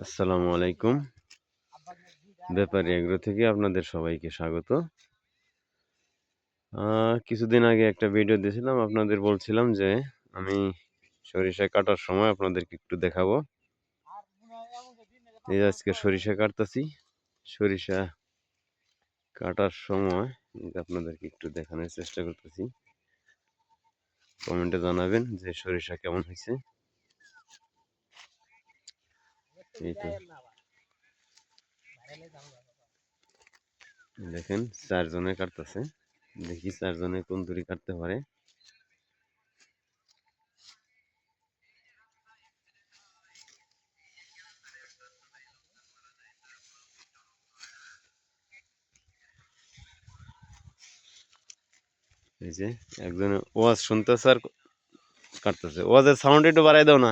আসসালামু আলাইকুম। ব্যাপারী এগ্রো থেকে আপনাদের সবাইকে স্বাগত। কিছুদিন আগে একটা ভিডিও দিয়েছিলাম, আপনাদের বলছিলাম যে আমি সরিষা কাটার সময় আপনাদেরকে একটু দেখাবো। এই আজকে সরিষা কাটতেছি। সরিষা কাটার সময় আপনাদেরকে একটু দেখানোর চেষ্টা করতেছি। কমেন্টে জানাবেন যে সরিষা কেমন হয়েছে। এই তো দেখেন, 4 জনে কাটতেছে। দেখি 4 জনে কোন দড়ি কাটতে পারে। এই যে একজনে ওয়াজ শুনতেছে আর কাটতেছে। ওয়াজের সাউন্ড একটু বাড়াই দাও না।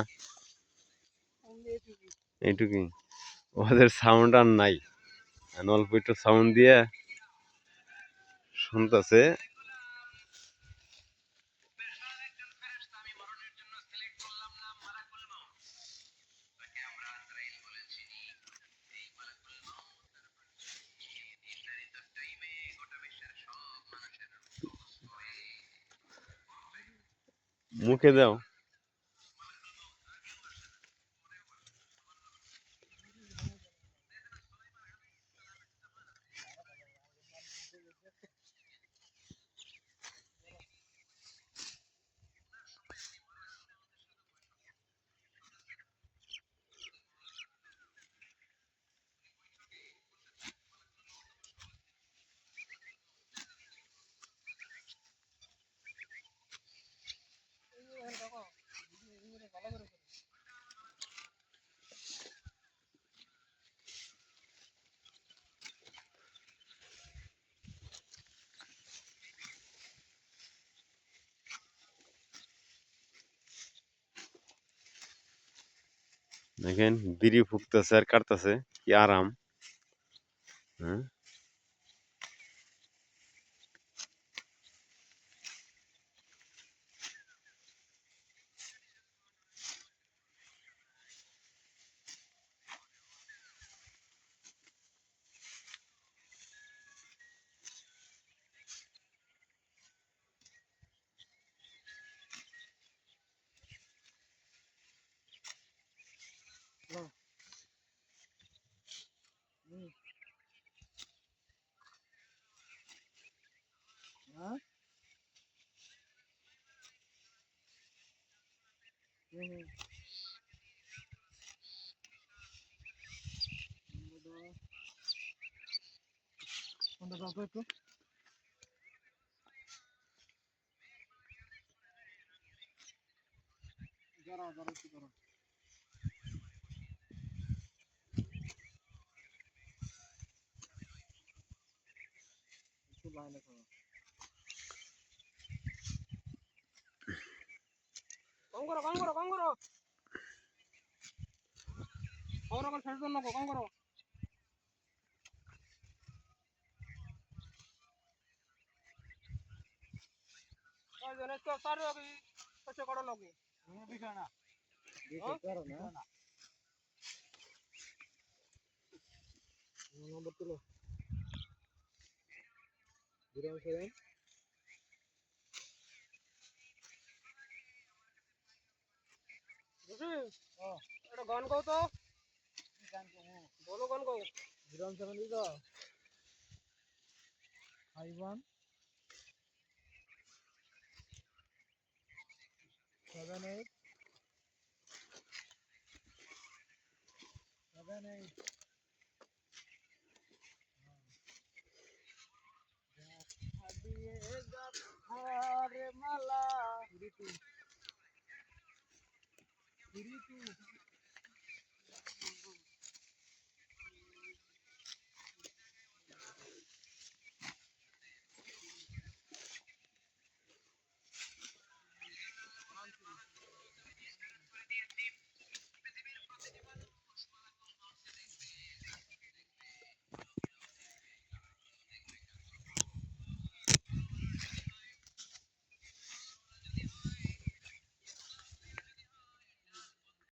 এইটুকুই, ওয়াজের সাউন্ড আর নাই, অল্প একটু সাউন্ড দিয়ে শুনতেছে। মুখে দাও। দেখেন, বিড়ি ফুকতেছে আর কাটতেছে, কি আরাম। হ্যাঁ, গান গাও তো, বলো গান গাও। 51 78 78 দিয়ে গাথারে মালা 32